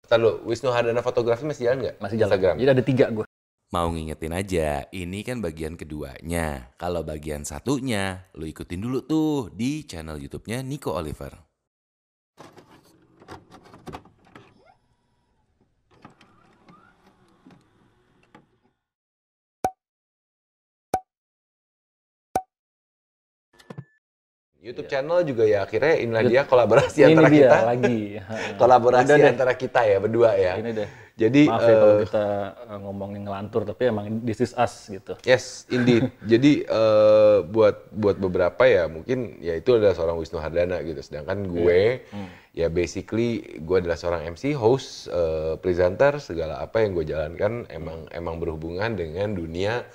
Ntar lu, Wisnu Hardana Fotografi masih jalan nggak? Masih jalan. Instagram. Jadi ada 3 gue. Mau ngingetin aja, ini kan bagian keduanya. Kalau bagian satunya, lu ikutin dulu tuh di channel YouTube-nya Nico Oliver. YouTube channel juga ya akhirnya inilah dia kolaborasi antara Ini dia kita. lagi. Kolaborasi Udah deh. antara kita ya berdua ya. Ini deh. Jadi Maaf ya kalau kita ngomongin ngelantur, tapi emang this is us gitu. yes, indeed. Jadi buat beberapa ya mungkin ya itu adalah seorang Wisnu Hardana gitu. Sedangkan gue ya basically gue adalah seorang MC, host, presenter, segala apa yang gue jalankan emang berhubungan dengan dunia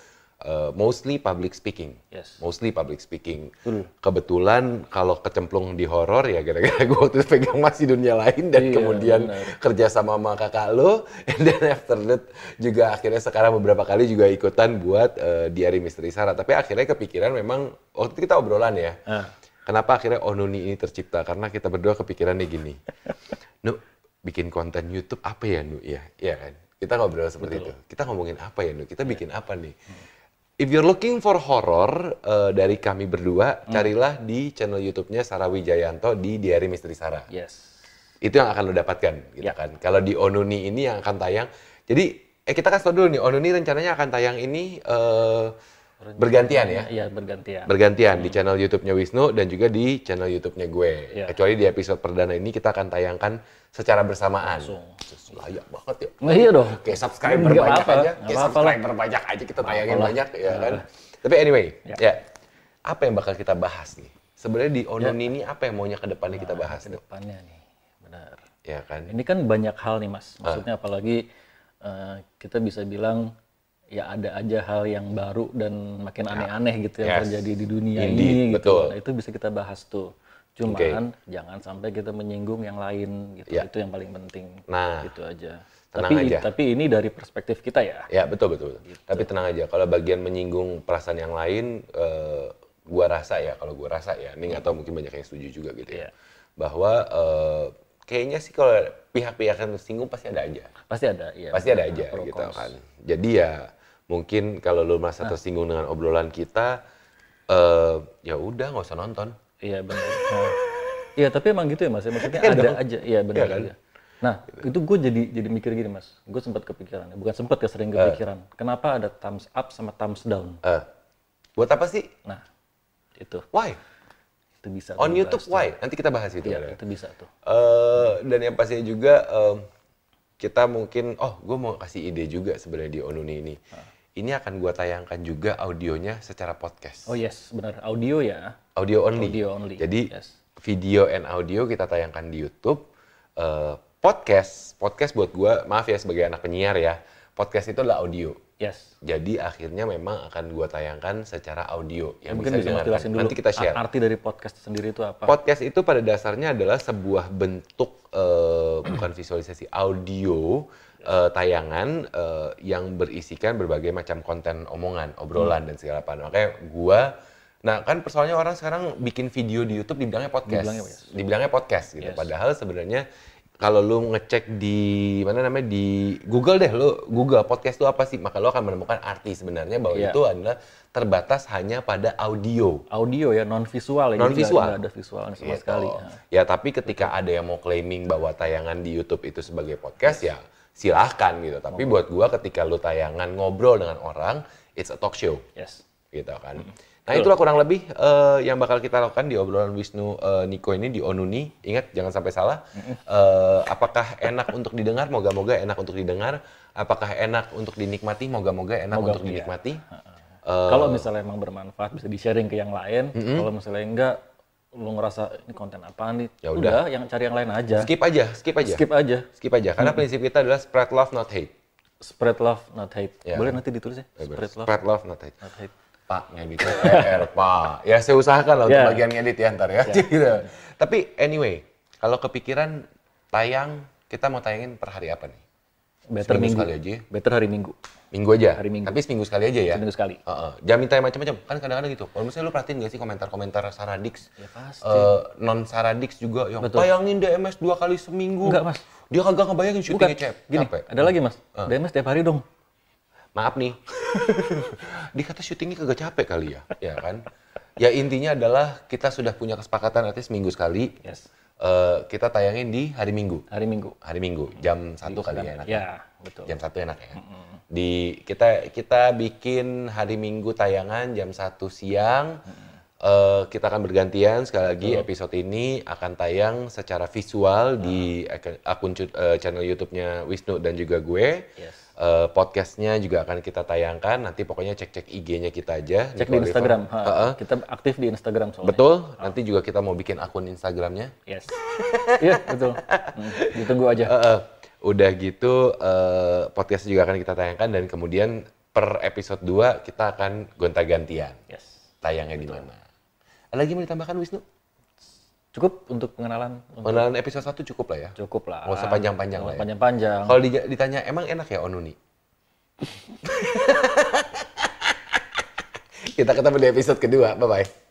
mostly public speaking. Yes. Mostly public speaking. Betul. Kebetulan kalau kecemplung di horor ya gara-gara gue waktu itu pegang masih dunia lain dan Iya, kemudian benar. kerja sama kakak lo, and then after that juga akhirnya sekarang beberapa kali juga ikutan buat Diari Misteri Sarah. Tapi akhirnya kepikiran memang waktu itu kita obrolan ya. Kenapa akhirnya Onuni ini tercipta? Karena kita berdua kepikirannya gini. Nu, bikin konten YouTube apa ya Nu? Ya, iya kan? Kita ngobrol seperti itu. Kita ngomongin apa ya Nu? Kita bikin apa nih? If you're looking for horror dari kami berdua, carilah di channel YouTube-nya Sarah Wijayanto di Diari Misteri Sarah. Yes. Itu yang akan lo dapatkan, gitu Ya. kan. Kalau di Onuni ini yang akan tayang. Jadi, kita kasih tau dulu nih, Onuni rencananya akan tayang ini bergantian ya. Iya, bergantian. Bergantian di channel YouTube-nya Wisnu dan juga di channel YouTube-nya gue. Iya. Kecuali di episode perdana ini kita akan tayangkan secara bersamaan. Langsung. Layak banget ya. Nah, iya dong. Kayak subscriber Nggak banyak apa-apa, aja. nggak Kayak apa-apa lah. subscriber banyak aja kita tayangin Apa-apa banyak ya kan. Tapi anyway, Ya. ya. Apa yang bakal kita bahas nih? Sebenarnya di Onuni ini apa yang maunya ke depannya kita bahas nih? Depannya nih, benar. Ya kan? Ini kan banyak hal nih Mas. Maksudnya apalagi kita bisa bilang ya ada aja hal yang baru dan makin aneh-aneh gitu yang Yes. terjadi di dunia Indeed, ini gitu. betul. Nah, itu bisa kita bahas tuh. Cuman jangan sampai kita menyinggung yang lain gitu. Ya. Itu yang paling penting. Nah, Gitu aja. tenang aja. Tapi ini dari perspektif kita ya. Ya betul. Gitu. Tapi tenang aja, kalau bagian menyinggung perasaan yang lain, gua rasa ya, ini nggak tahu mungkin banyak yang setuju juga gitu ya, Iya. bahwa kayaknya sih kalau pihak-pihak yang tersinggung pasti ada aja, Pasti ada, iya. pasti ada aja Pro gitu cons. kan. Jadi ya mungkin kalau lu merasa tersinggung dengan obrolan kita, ya udah nggak usah nonton. Iya benar. Nah, iya tapi emang gitu ya Mas. Maksudnya Iya ada dong. aja. Iya benar. Iya kan? Iya. Nah itu gue jadi mikir gini Mas. Gue sempat kepikiran. Bukan sempat ya sering kepikiran. Kenapa ada thumbs up sama thumbs down? Buat apa sih? Nah itu Why? bisa. On tuh YouTube dibahas why? Nanti kita bahas itu. tuh. Iya ya. itu bisa tuh. Dan yang pastinya juga kita mungkin, gue mau kasih ide juga sebenarnya di Onuni ini. Ini akan gue tayangkan juga audionya secara podcast. Oh yes benar. Audio ya. Audio only. Audio only, Jadi yes. video and audio kita tayangkan di YouTube. Podcast buat gue, maaf ya sebagai anak penyiar ya, podcast itu adalah audio. Yes. Jadi akhirnya memang akan gue tayangkan secara audio yang Mungkin bisa didengarkan. jelasin dulu. Nanti kita share. Arti dari podcast sendiri itu apa? Podcast itu pada dasarnya adalah sebuah bentuk bukan visualisasi audio tayangan yang berisikan berbagai macam konten omongan, obrolan dan segala apa. Makanya kan persoalannya orang sekarang bikin video di YouTube dibilangnya podcast. Dibilangnya podcast gitu. Yes. Padahal sebenarnya kalau lu ngecek di di Google deh, lu Google podcast itu apa sih? Maka lu akan menemukan arti sebenarnya bahwa Iya. itu adalah terbatas hanya pada audio. Audio ya non visual ya. Non visual. Nggak ada visualnya sama Gitu. sekali. Ya tapi ketika ada yang mau claiming bahwa tayangan di YouTube itu sebagai podcast ya silahkan gitu. Tapi buat gua ketika lu tayangan ngobrol dengan orang, it's a talk show Yes. gitu kan. Nah itulah kurang lebih yang bakal kita lakukan di obrolan Wisnu Nico ini di Onuni. Ingat jangan sampai salah. Apakah enak untuk didengar? Moga-moga enak untuk didengar. Apakah enak untuk dinikmati? Moga-moga enak untuk dinikmati. Kalau misalnya emang bermanfaat bisa di-sharing ke yang lain. Kalau misalnya enggak, lu ngerasa ini konten apaan nih? Ya udah. Yang cari yang lain aja. Skip aja. Skip aja. Karena prinsip kita adalah spread love not hate. Spread love not hate. Ya. Boleh nanti ditulis ya? Spread love not hate. not hate. Pak, ngeditnya PR, Pak. Ya saya usahakan lah untuk Ya. bagian ngedit ya ntar ya. Gitu. Tapi anyway, kalau kepikiran tayang, kita mau tayangin per hari apa nih? Better Seminggu minggu. sekali aja ya? Better hari Minggu. Minggu aja? Hari Minggu. Tapi seminggu sekali aja ya? Seminggu sekali. Jangan minta yang macam-macam. Kan kadang-kadang gitu. Kalau misalnya lu perhatiin gak sih komentar-komentar Saradix? Ya pasti. Non Saradix juga yang Betul. tayangin DMS 2 kali seminggu. Enggak, Mas. Dia kagak ngebayangin syutingnya Cep. Gini, Capek. ada lagi Mas. DMS tiap hari dong. Maaf nih. Dia kata syutingnya kagak capek kali ya. Ya kan? Ya intinya adalah kita sudah punya kesepakatan artinya seminggu sekali. Yes. Kita tayangin di hari Minggu. Hari Minggu. Hari Minggu jam 1 kali ya enak. Ya, betul. Jam 1 enak ya. Di kita bikin hari Minggu tayangan jam 1 siang. Kita akan bergantian sekali lagi episode ini akan tayang secara visual di akun channel YouTube-nya Wisnu dan juga gue. Yes. Podcastnya juga akan kita tayangkan. Nanti pokoknya cek-cek IG-nya kita aja. Cek Nico di Oliver. Instagram. Kita aktif di Instagram soalnya. Betul. Nanti juga kita mau bikin akun Instagramnya. Yes. Iya, betul. Ditunggu aja. Udah gitu podcast juga akan kita tayangkan dan kemudian per episode 2 kita akan gonta-gantian. Yes. Tayangnya di mana. Ada lagi mau ditambahkan Wisnu? Cukup untuk pengenalan. Pengenalan episode 1 cukup lah ya? Cukup lah. Nggak usah panjang-panjang lah ya? Panjang-panjang. Kalau ditanya, emang enak ya Onuni? Kita ketemu di episode kedua. Bye-bye.